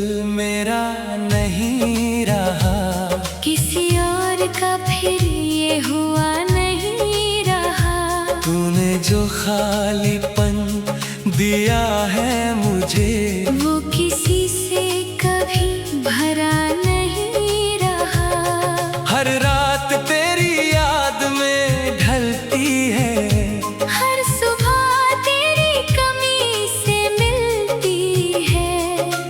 मेरा नहीं रहा, किसी और का फिर ये हुआ नहीं रहा। तूने जो खालीपन दिया है मुझे, वो किसी से कभी भरा नहीं रहा। हर रात तेरी याद में ढलती है, हर सुबह तेरी कमी से मिलती है।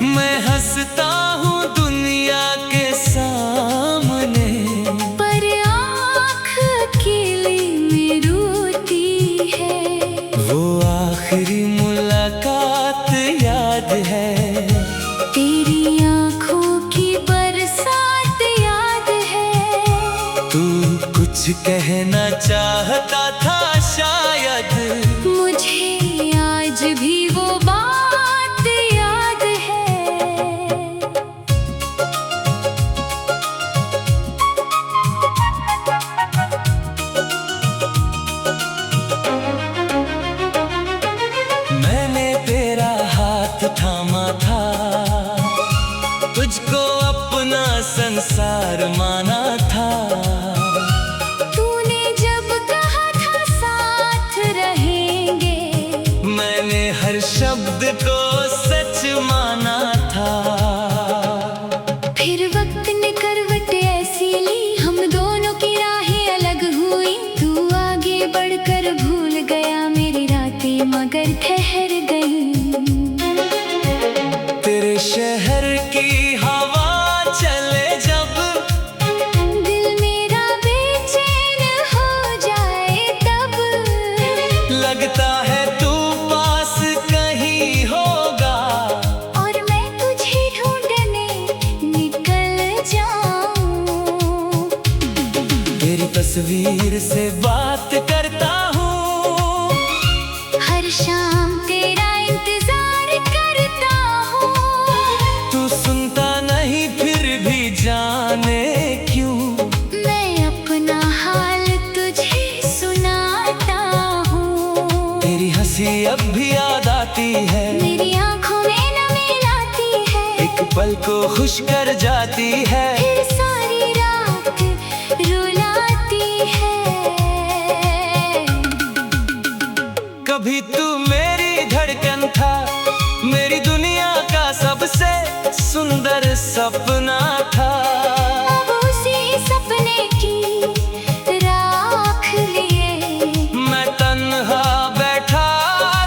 मैं हंसता हूँ दुनिया के सामने, पर आँख अकेले में रोती है। वो आखिरी मुलाकात याद है, तेरी आँखों की बरसात याद है। तू कुछ कहना चाहता था शायद, मुझे आज भी वो बात याद है। मैंने तेरा हाथ थामा था, तुझको अपना संसार माना था। तूने जब कहा था साथ रहेंगे, मैंने हर शब्द को सच माना था। फिर वक्त ने करवट ऐसी ली, हम दोनों की राहें अलग हुई। तू आगे बढ़कर भूल गया मेरी रातें, मगर ठहर गई। तेरे शहर की हवा चले जब, दिल मेरा बेचैन हो जाए तब। लगता है तू पास कहीं होगा, और मैं तुझे ढूंढने निकल जाऊं। तेरी तस्वीर से बात करता हूँ, हर शाम तेरा इंतजार करता हूँ। तू सुनता नहीं फिर भी जाने क्यों, मैं अपना हाल तुझे सुनाता हूँ। तेरी हंसी अब भी याद आती है, मेरी आँखों में नमी लाती है। एक पल को खुश कर जाती है। फिर सारी रात रुलाती है। कभी तू मेरी धड़कन था, मेरी दुनिया का सबसे सुंदर सपना था। अब उसी सपने की राख लिए मैं तन्हा बैठा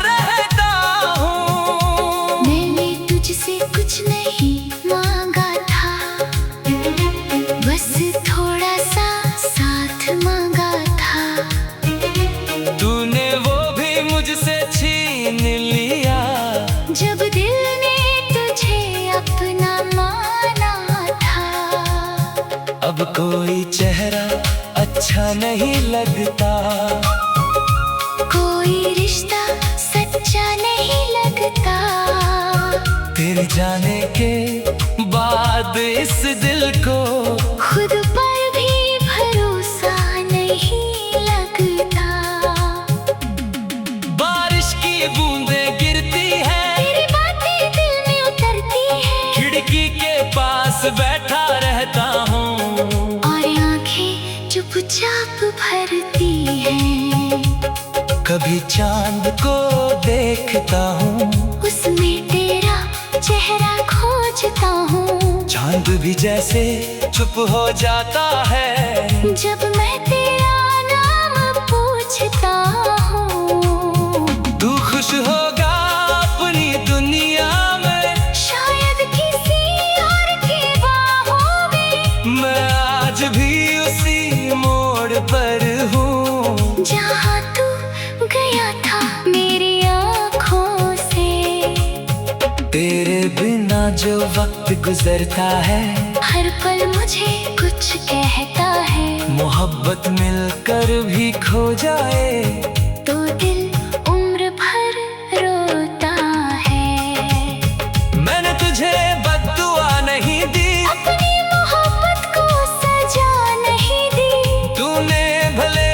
रहता हूँ। मैंने तुझसे कुछ नहीं मांगा था, बस थोड़ा सा साथ मांगा था। तूने वो भी मुझसे छीन लिया, जब दिल ने तुझे अपना माना था। अब कोई चेहरा अच्छा नहीं लगता, कोई रिश्ता सच्चा नहीं लगता। तेरे जाने के बाद इस दिल को खुद पर भी भरोसा नहीं लगता। बारिश की बूंदें गिरती है, तेरी बातें दिल में उतरती है। खिड़की के पास बैठा रहता हूँ। और आंखें चुपचाप भरती हैं। कभी चांद को देखता हूँ, उसमें तेरा चेहरा खोजता हूँ। चांद भी जैसे चुप हो जाता है, जब मैं तेरा नाम पूछता हूँ। तू खुश होगा अपनी दुनिया में, शायद किसी और की बाहों में। मैं आज भी उसी मोड़ पर हूँ, जहाँ तू गया था मेरी आँखों से। तेरे बिना जो वक्त गुजरता है, हर पल मुझे कुछ कहता है। मोहब्बत मिलकर भी खो जाए तो दिल उम्र भर रोता है। मैंने तुझे बद्दुआ नहीं दी, अपनी मोहब्बत को सजा नहीं दी। तूने भले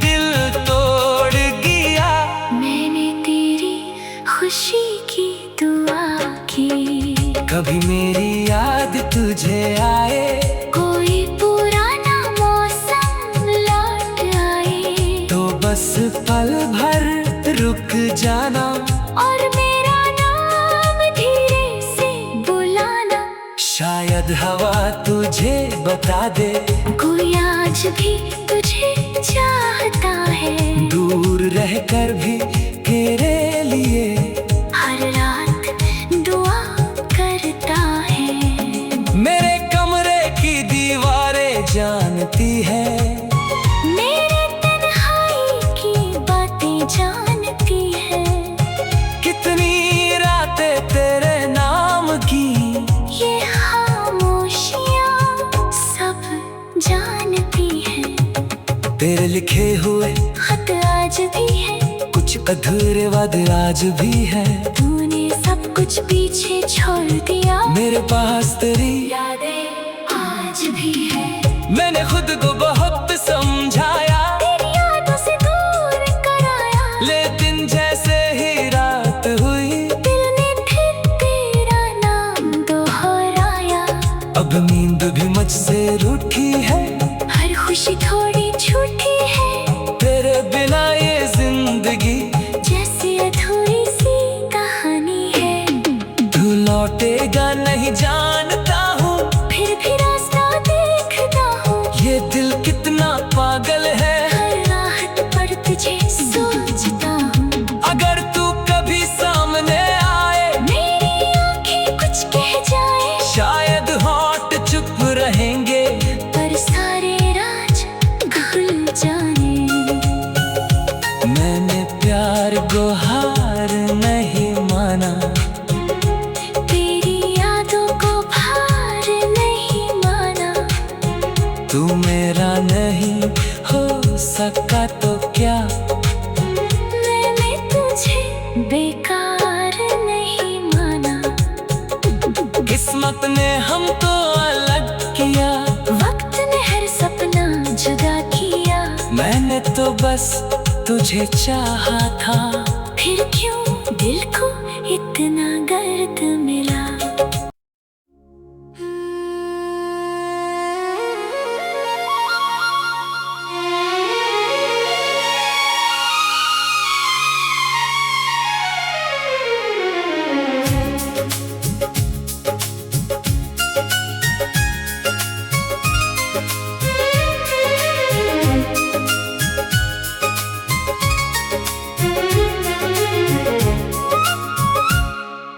दिल तोड़ दिया, मैंने तेरी खुशी की दुआ की। कभी मेरी याद तुझे आए, कोई पुराना मौसम लौट आए, तो बस पल भर रुक जाना और मेरा नाम धीरे से बुलाना। शायद हवा तुझे बता दे, कोई आज भी तुझे चाहता है, दूर रहकर भी तेरे लिए हर रात दुआ करता है। मेरे कमरे की दीवारें जानती है, मेरे तन्हाई की बातें जानती है, कितनी रातें तेरे नाम की ये खामोशियाँ सब जानती है। तेरे लिखे हुए खत आज भी है, कुछ अधूरे वादे आज भी है, तूने सब कुछ पीछे छोड़ दिया, मेरे पास तेरी यादें आज भी है। मैंने खुद को बहुत समझाया, तेरी यादों से दूर कराया, लेकिन जैसे ही रात हुई दिल ने फिर तेरा नाम दोहराया। अब नींद भी मुझसे रूठी है, हर खुशी थोड़ी छूटी है, तेरे बिना ये जिंदगी जैसी अधूरी सी कहानी है। तू लौटेगा नहीं जानता हूँ, फिर भी रास्ता देखता हूँ, ये दिल कितना पागल है। हर राहत पर तुझे सोचता हूँ, अगर तू कभी सामने आए, मेरी आंखें कुछ कह जाए, शायद होंठ चुप रहेंगे, पर सारे राज खुल जाने। मैंने प्यार को हार नहीं माना, तेरी यादों को भार नहीं माना, तू मेरा नहीं हो सका तो क्या, मैंने तुझे बेकार नहीं माना। किस्मत ने हमको अलग किया, वक्त ने हर सपना जुदा किया, मैंने तो बस तुझे चाहा था, फिर क्यों दिल को इतना दर्द मिला।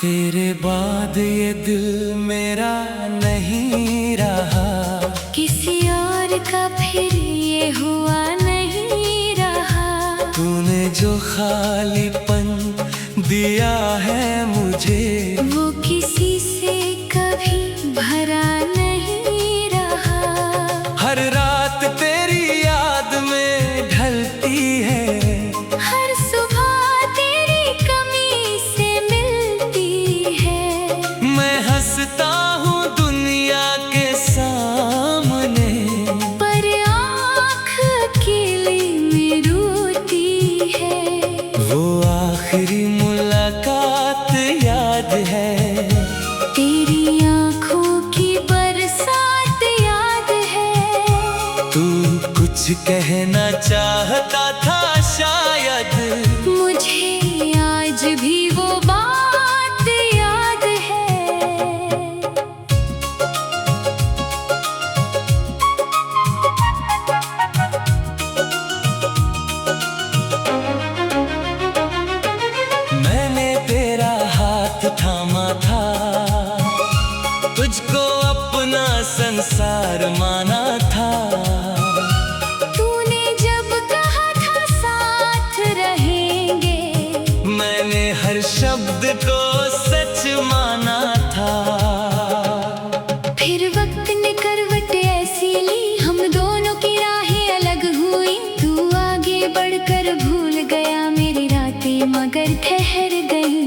तेरे बाद ये दिल मेरा नहीं रहा, किसी और का फिर ये हुआ नहीं रहा, तूने जो खालीपन दिया है मुझे, वो किसी से कभी भरा नहीं रहा। हर रात तेरी याद में ढलती है, हर सुबह तेरी कमी से मिलती है, मैं हंसता हूँ दुनिया के सामने, पर आँख अकेले में रोती है। वो आखिरी मुलाकात याद है, तेरी आँखों की बरसात याद है, तू कुछ कहना चाहता था शायद, मुझे आज भी वो बात याद है। मैंने तेरा हाथ थामा था, तुझको अपना संसार माना था, तूने जब कहा था साथ रहेंगे, मैंने हर शब्द को सच माना था। फिर वक्त ने करवट ऐसी ली, हम दोनों की राहें अलग हुई, तू आगे बढ़कर भूल गया मेरी रातें मगर ठहर गई।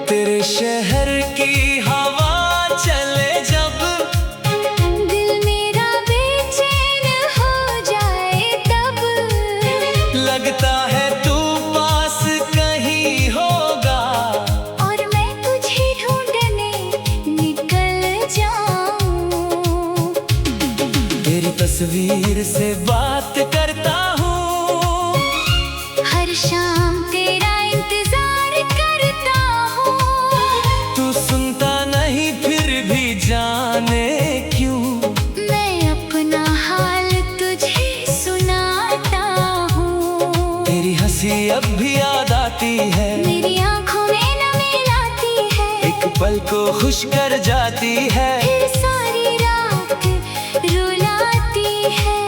तेरे शहर की हवा चले जब, दिल मेरा बेचैन हो जाए तब, लगता है तू पास कहीं होगा, और मैं तुझे ढूंढ तस्वीर से बात करता हूँ। हर शाम तेरा इंतजार करता हूँ। तू सुनता नहीं फिर भी जाने क्यों, मैं अपना हाल तुझे सुनाता हूँ। तेरी हंसी अब भी याद आती है, मेरी आंखों में नमी लाती है, एक पल को खुश कर जाती है, फिर सारी रात रुलाती है।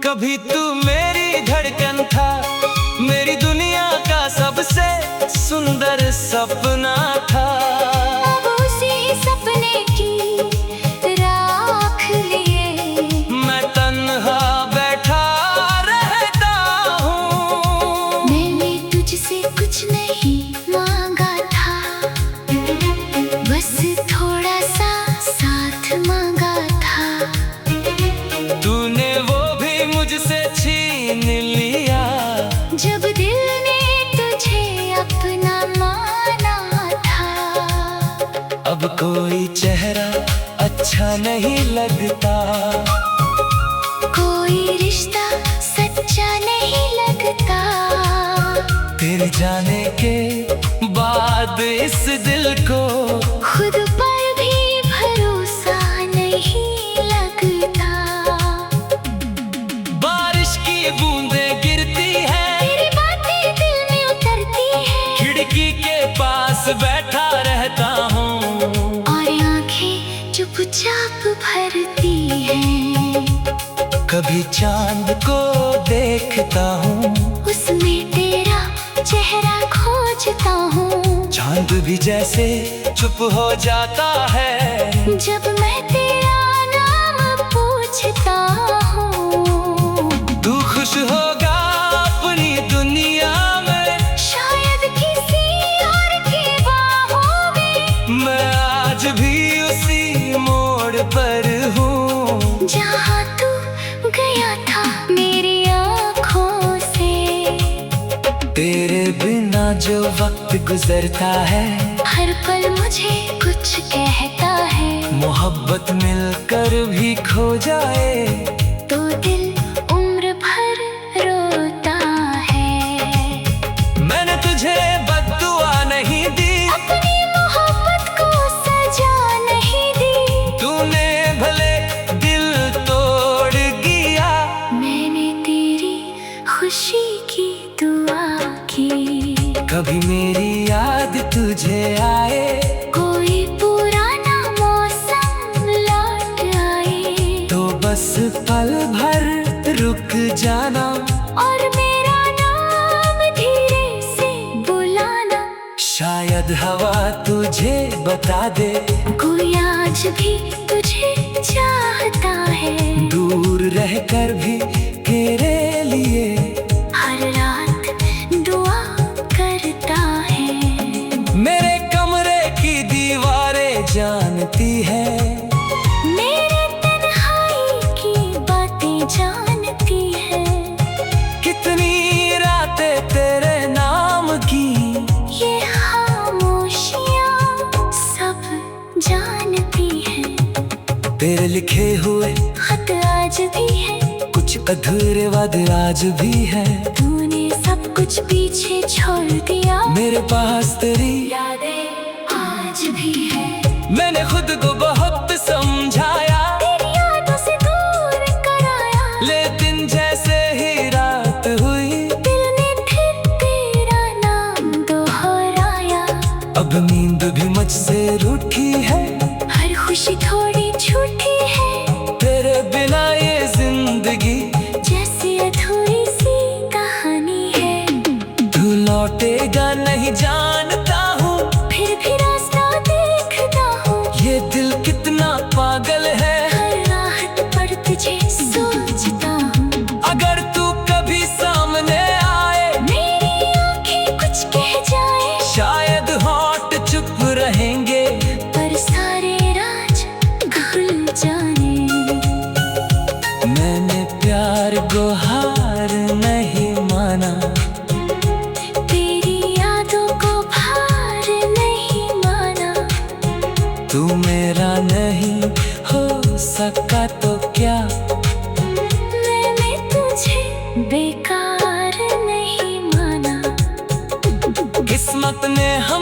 कभी तू मेरी धड़कन था, मेरी दुनिया का सबसे सुंदर सपना था। अब उसी सपने की राख लिए मैं तन्हा बैठा रहता हूँ। मैंने तुझसे कुछ नहीं मांगा था, बस थोड़ा सा साथ मांगा था। तूने वो भी मुझसे छीन लिया, जब दिल ने तुझे अपना माना था। अब कोई चेहरा अच्छा नहीं लगता, कोई रिश्ता सच्चा नहीं लगता। तेरे जाने के बाद इस दिल को खुद पर भी भरोसा नहीं लगता। बारिश की बूंदें गिरती है, तेरी बातें दिल में उतरती है, खिड़की के पास बैठा रहता हूँ। और आंखें चुपचाप भरती हैं। कभी चांद को देखता हूँ, उसमें तेरा चेहरा खोजता हूँ। चांद भी जैसे चुप हो जाता है, जब मैं तेरा नाम पूछता हूँ। तू खुश होगा अपनी दुनिया में, शायद किसी और की बाहों में। मैं आज भी उसी मोड़ पर हूँ, जहाँ तू गया था मेरी आँखों से। तेरे बिना जो वक्त गुजरता है, हर पल मुझे कुछ कहता है। मोहब्बत मिलकर भी खो जाए तो दिल उम्र भर रोता है। मैंने तुझे बद्दुआ नहीं दी, अपनी मोहब्बत को सजा नहीं दी। तूने भले दिल तोड़ दिया, मैंने तेरी खुशी की दुआ की। कभी मेरी याद तुझे आए, कोई पुराना मौसम लौट आए, तो बस पल भर रुक जाना, और मेरा नाम धीरे से बुलाना। शायद हवा तुझे बता दे, कोई आज भी तुझे चाहता है। दूर रहकर भी तेरे लिए हर रात दुआ करता है। मेरे कमरे की दीवारें जानती है, मेरे तन्हाई की बातें जानती है। कितनी रातें तेरे नाम की, ये खामोशियाँ सब जानती है। तेरे लिखे हुए खत आज भी है, कुछ अधूरे वादे आज भी है। तूने सब कुछ पीछे छोड़ दिया, मेरे पास तेरी यादें आज भी है। मैंने खुद को बहुत समझाया, तेरी यादों से दूर कराया, लेकिन जैसे ही रात हुई, दिल ने फिर तेरा नाम दोहराया। अब नींद भी मुझसे रूठी है, हर खुशी थोड़ी झूठी है, तेरे बिना ये जिंदगी जैसे अधूरी सी कहानी है। तू लौटेगा नहीं जानता हूँ, फिर भी रास्ता देखता हूँ। ये दिल कितना पागल है, हर राहत पर तुझे सोचता हूँ। अगर तू कभी सामने आए, मेरी आंखें कुछ कह जाए, शायद होंठ चुप रहेंगे, पर सारे राज खुल जाने। मैंने प्यार को हार नहीं माना, तेरी यादों को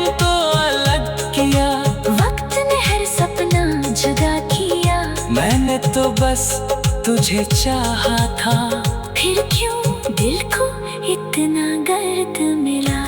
हमको अलग किया, वक्त ने हर सपना जुदा किया। मैंने तो बस तुझे चाहा था, फिर क्यों दिल को इतना दर्द मिला।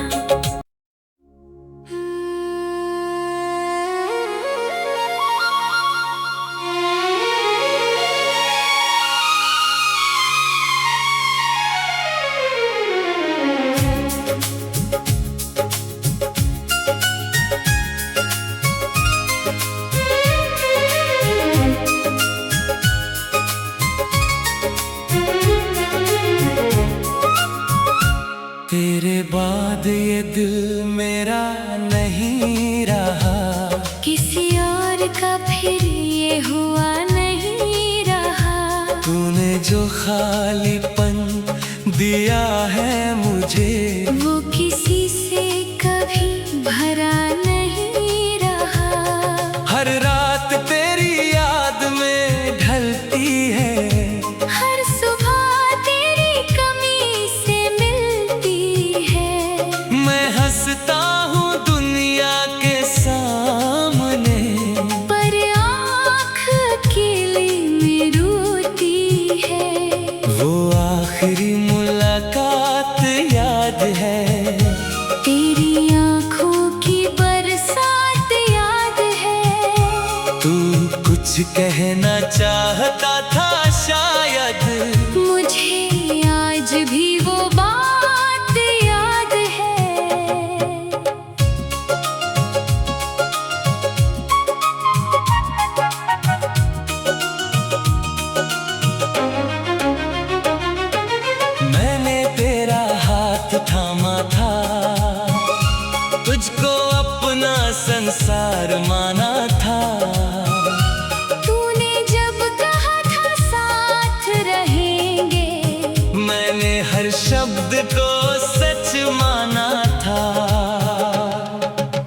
तेरे बाद ये दिल मेरा नहीं रहा, किसी और का फिर ये हुआ नहीं रहा। तूने जो खालीपन दिया है मुझे, वो किसी से कभी भरा नहीं रहा। हर रात तेरी याद में ढलती है, हर सुबह तेरी कमी से मिलती है। मैं हंसता हूँ दुनिया के सामने, पर आँख अकेले में रोती है। वो आखिरी मुलाकात याद है, तेरी आँखों की बरसात याद है। तू कुछ कहना चाहता था शायद, मुझे आज भी वो बात याद है। मैंने तेरा हाथ थामा था, तुझको अपना संसार माना था। तूने जब कहा था साथ रहेंगे, मैंने हर शब्द को सच माना था।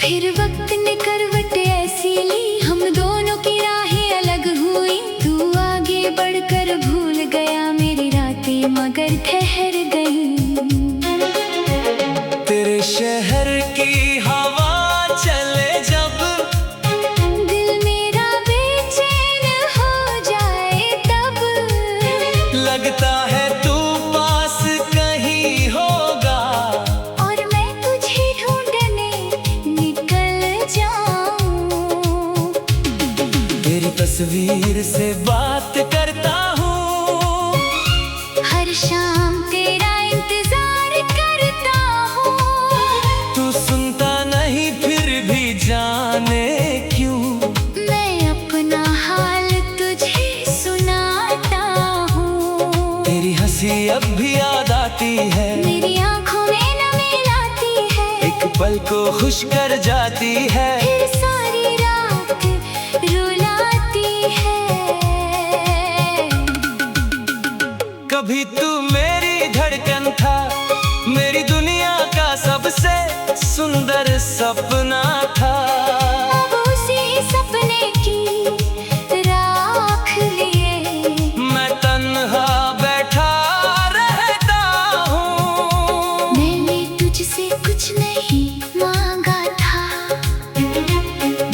फिर वक्त ने करवट ऐसी ली, हम दोनों की राहें अलग हुई। तू आगे बढ़कर भूल गया मेरी रातें, मगर ठहर गई। तेरे शहर की हवा चले जब, दिल मेरा बेचैन हो जाए तब। लगता है तू पास कहीं होगा, और मैं तुझे ढूंढने निकल जाऊं। तेरी तस्वीर से बात करता हूँ, हर शाम तेरा इंतजार करता हूँ। तू सुनता नहीं फिर भी जाने क्यों, मैं अपना हाल तुझे सुनाता हूँ। तेरी हंसी अब भी याद आती है, मेरी आँखों में नमी लाती है। एक पल को खुश कर जाती है। फिर सारी रात रुलाती है। कभी तू मेरी धड़कन था, मेरी दुनिया का सबसे सुंदर सपना था। अब उसी सपने की राख लिए मैं तन्हा बैठा रहता हूँ। मैंने तुझसे कुछ नहीं मांगा था,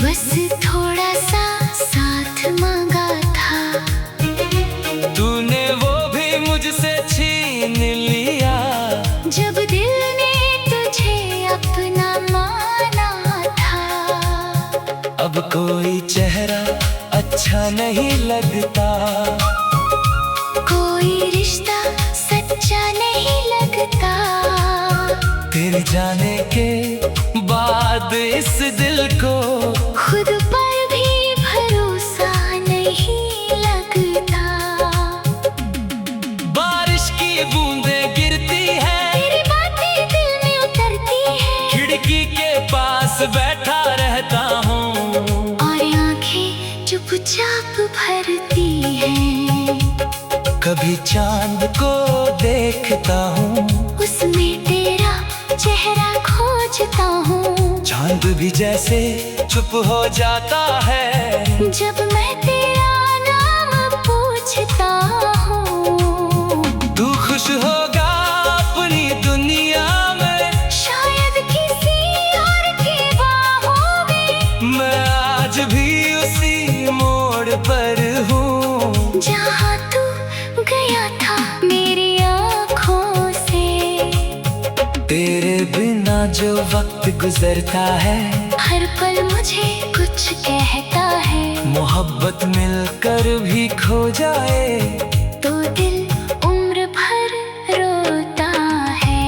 बस थोड़ा सा साथ मांगा था। तूने वो भी मुझसे छीन लिया, जब दिल ने तुझे अपना माना था। अब कोई चेहरा अच्छा नहीं लगता, कोई रिश्ता सच्चा नहीं लगता। तेरे जाने के बाद इस दिल को खुद पर भी भरोसा नहीं लगता। बारिश की बूंदें गिरती है, तेरी बातें दिल में उतरती है। खिड़की के पास बैठा रहता हूँ, और आंखें चुपचाप भरती हैं। कभी चांद को देखता हूँ, उसमें तेरा चेहरा खोजता हूँ। चांद भी जैसे चुप हो जाता है, जब मैं तेरा नाम पूछता हूँ। तू खुश होगा अपनी दुनिया में, शायद किसी और की बात जो वक्त गुजरता है, हर पल मुझे कुछ कहता है। मोहब्बत मिलकर भी खो जाए तो दिल उम्र भर रोता है।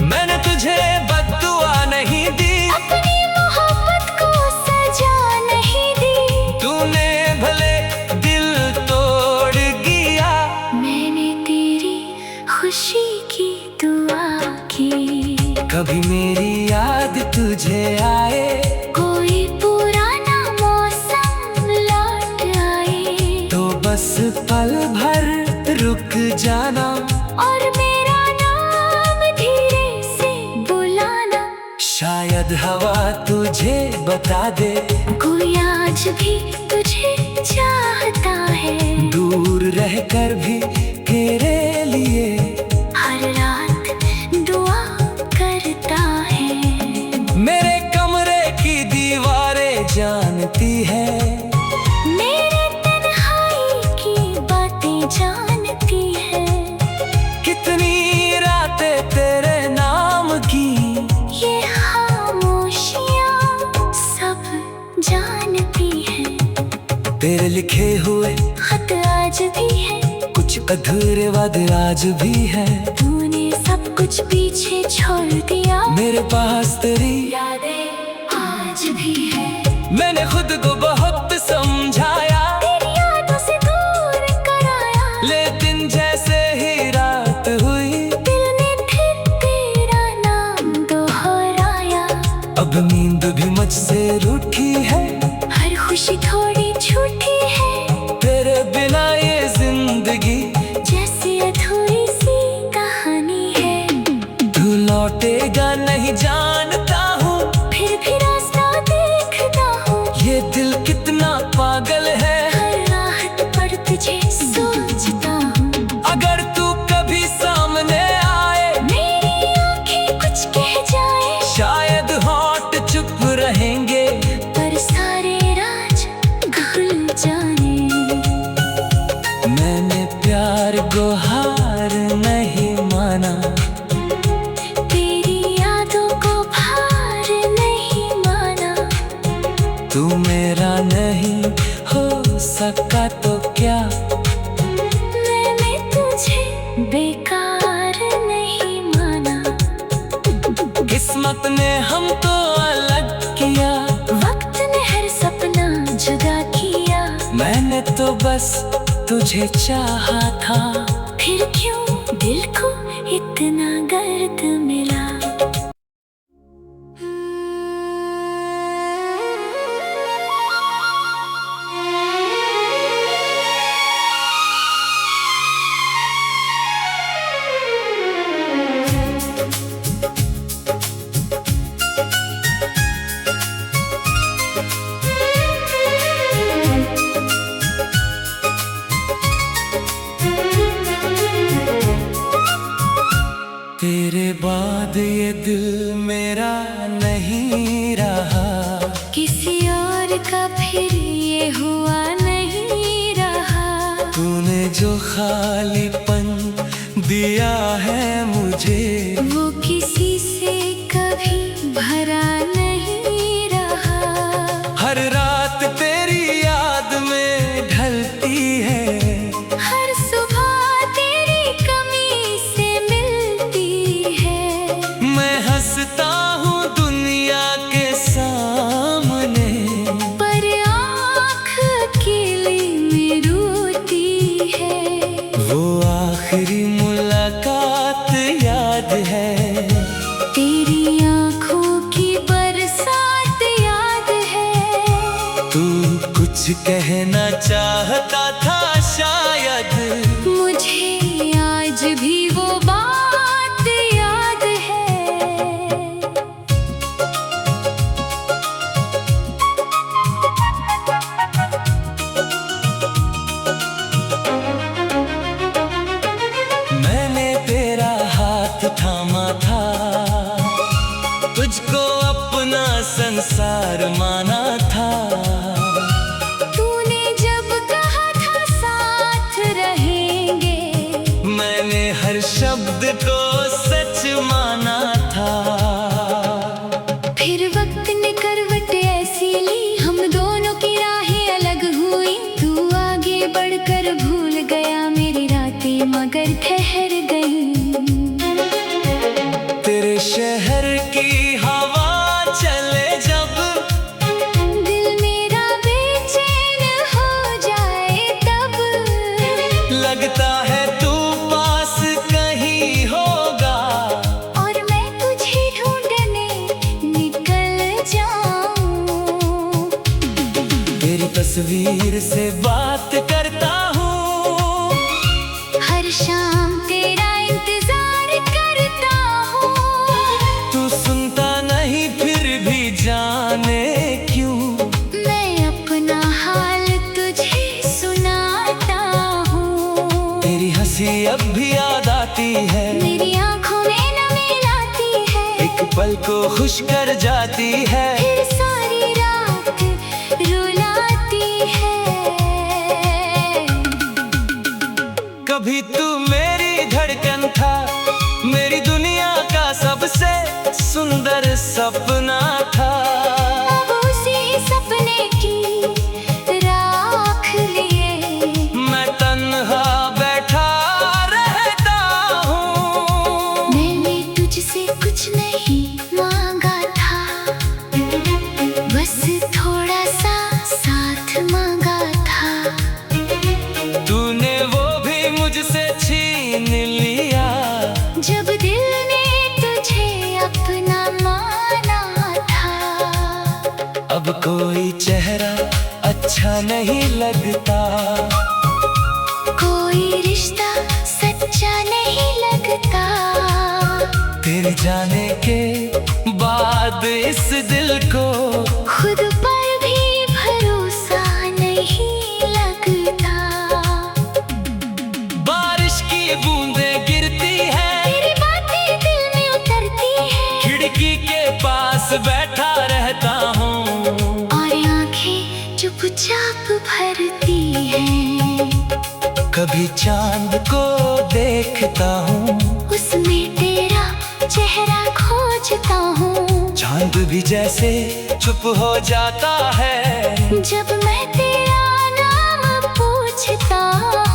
मैंने तुझे बद्दुआ नहीं दी, अपनी मोहब्बत को सजा नहीं दी। तूने भले दिल तोड़ दिया, मैंने तेरी खुशी की दुआ की। कभी मेरी याद तुझे आए, कोई पुराना मौसम लौट आए, तो बस पल भर रुक जाना और मेरा नाम धीरे से बुलाना। शायद हवा तुझे बता दे, कोई आज भी तुझे चाहता है। दूर रहकर भी तेरे लिए हर रात दुआ करता है। मेरे कमरे की दीवारें जानती है, मेरे तन्हाई की बातें जानती है। कितनी रातें तेरे नाम की, ये खामोशियाँ सब जानती है। तेरे लिखे हुए खत आज भी है, कुछ अधूरे वादे आज भी है। तूने सब कुछ पीछे छोड़ दिया, मेरे पास तेरी यादें आज भी है। मैंने खुद को बहुत समझाया, तेरी यादों से दूर कराया, लेकिन जैसे ही रात हुई, दिल ने फिर तेरा नाम दोहराया। अब नींद भी मुझसे रूठी है, हर खुशी थोड़ी झूठी है। तेरे बिना ये जिंदगी जैसे अधूरी सी कहानी है। तू लौटेगा नहीं जानता हूँ, फिर भी रास्ता देखता हूँ। ये दिल कितना पागल है। हर राहत पर तुझे सोचता हूँ। अगर तू कभी सामने आए, मेरी आंखें कुछ कह जाए, शायद होंठ चुप रहेंगे, पर सारे राज खुल जाने। मैंने प्यार को हार नहीं माना, तेरी यादों को भार नहीं माना। तू मेरा नहीं हो सका तो क्या, मैंने तुझे बेकार नहीं माना। किस्मत ने हमको अलग किया, वक्त ने हर सपना जुदा किया। मैंने तो बस तुझे चाहा था। फिर क्यों दिल को इतना दर्द मिला। तेरे बाद ये दिल मेरा नहीं रहा, किसी और का फिर ये हुआ नहीं रहा। तूने जो खालीपन दिया है मुझे, वो किसी से कभी भरा नहीं रहा। हर रात तेरी याद में ढलती है, हर सुबह तेरी कमी से मिलती है। मैं हंसता हूँ दुनिया के सामने, पर आँख अकेले में रोती है। वो आखिरी मुलाकात याद है, तेरी आँखों की बरसात याद है। तू कुछ कहना चाहता था शायद, मुझे आज भी वो बात याद है। मैंने तेरा हाथ थामा था, तुझको अपना संसार माना था। तूने जब कहा था साथ रहेंगे, मैंने हर शब्द को सच माना था। तस्वीर से बात करता हूँ। हर शाम तेरा इंतजार करता हूँ। तू सुनता नहीं फिर भी जाने क्यों, मैं अपना हाल तुझे सुनाता हूँ। तेरी हंसी अब भी याद आती है, मेरी आंखों में नमी लाती है, एक पल को खुश कर जाती है, फिर सारी रात रुलाती है। कभी तू मेरी धड़कन था, मेरी दुनिया का सबसे सुंदर सपना था। अब उसी सपने की राख लिए मैं तन्हा बैठा रहता हूँ। मैंने तुझसे कुछ नहीं मांगा था, बस थोड़ा सा साथ मांगा था। तूने वो भी मुझसे छीन लिया, जब दिल ने तुझे अपना माना था। अब कोई चेहरा अच्छा नहीं लगता, कोई रिश्ता सच्चा नहीं लगता। तेरे जाने के बाद इस दिल को खुद पर भी भरोसा नहीं लगता। बारिश की बूंदें गिरती है, तेरी बातें दिल में उतरती है, खिड़की के पास बैठा रहता हूँ। और आंखें चुपचाप भरती हैं। कभी चांद को देखता हूँ, उसमें तेरा चेहरा खोजता हूँ। चांद भी जैसे चुप हो जाता है, जब मैं तेरा नाम पूछता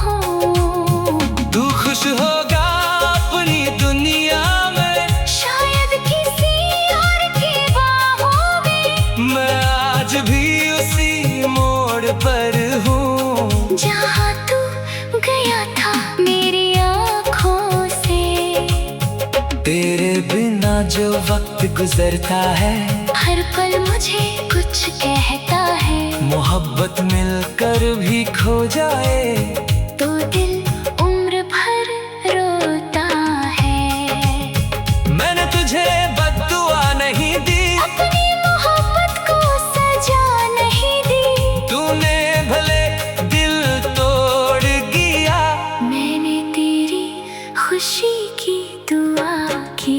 हूँ। तू खुश होगा अपनी दुनिया में, शायद किसी और की बाहों में, मैं आज भी उसी मोड़ पर हूँ, जहाँ तू गया था मेरी आँखों से। तेरे बिना जो वक्त गुजरता है, हर पल मुझे कुछ कहता है। मोहब्बत मिलकर भी खो जाए, तो दिल उम्र भर रोता है। मैंने तुझे बद्दुआ नहीं दी, अपनी मोहब्बत को सजा नहीं दी। तूने भले दिल तोड़ दिया, मैंने तेरी खुशी की दुआ की।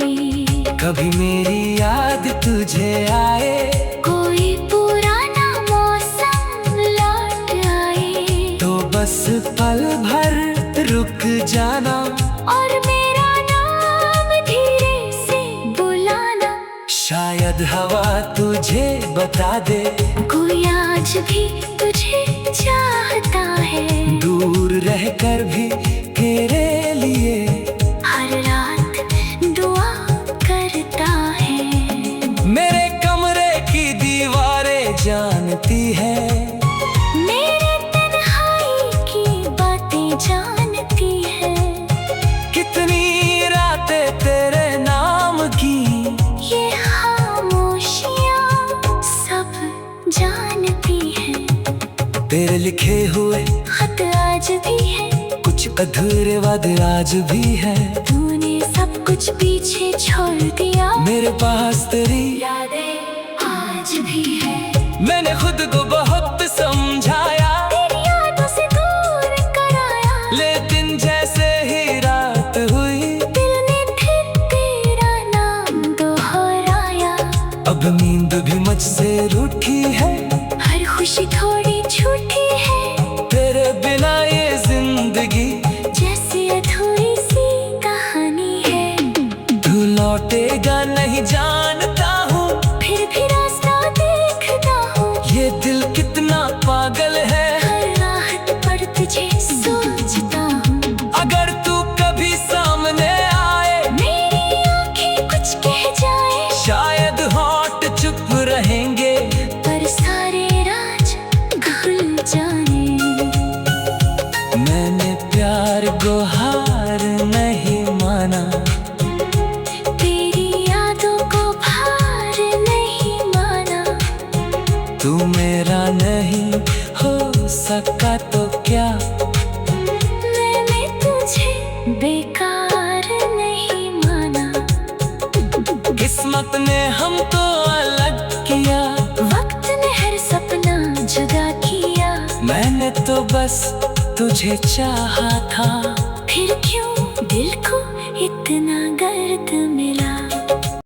कभी मेरी याद तुझे आए, कोई पुराना मौसम लौट आए, तो बस पल भर रुक जाना, और मेरा नाम धीरे से बुलाना। शायद हवा तुझे बता दे, कोई आज भी तुझे चाहता है। दूर रहकर भी तेरे लिए हर रात दुआ करता है। मेरे कमरे की दीवारें जानती है, मेरे तन्हाई की बातें जानती है। कितनी रातें तेरे नाम की, ये खामोशियाँ सब जानती हैं। तेरे लिखे हुए खत आज भी है, कुछ अधूरे वादे आज भी है। तूने सब कुछ पीछे छोड़ दिया, मेरे पास तेरी यादें आज भी है। मैंने खुद को बहुत समझाया, तेरी यादों से दूर कराया, लेकिन जैसे ही रात हुई, दिल ने फिर तेरा नाम दोहराया। अब नींद भी मुझसे रूठी है, हर खुशी थोड़ी झूठी है, तेरे बिना ये जिंदगी जैसे अधूरी सी कहानी है। तू लौटेगा नहीं जानता हूँ, फिर भी रास्ता देखता हूँ। ये दिल कितना पागल है, हर राहत पर तुझे सोचता हूँ। अगर तू कभी सामने आए, मेरी आंखें कुछ कह जाए, शायद होंठ चुप रहेंगे, पर सारे राज खुल जाने मौत ने हमको अलग किया, वक्त ने हर सपना जुदा किया। मैंने तो बस तुझे चाहा था, फिर क्यों दिल को इतना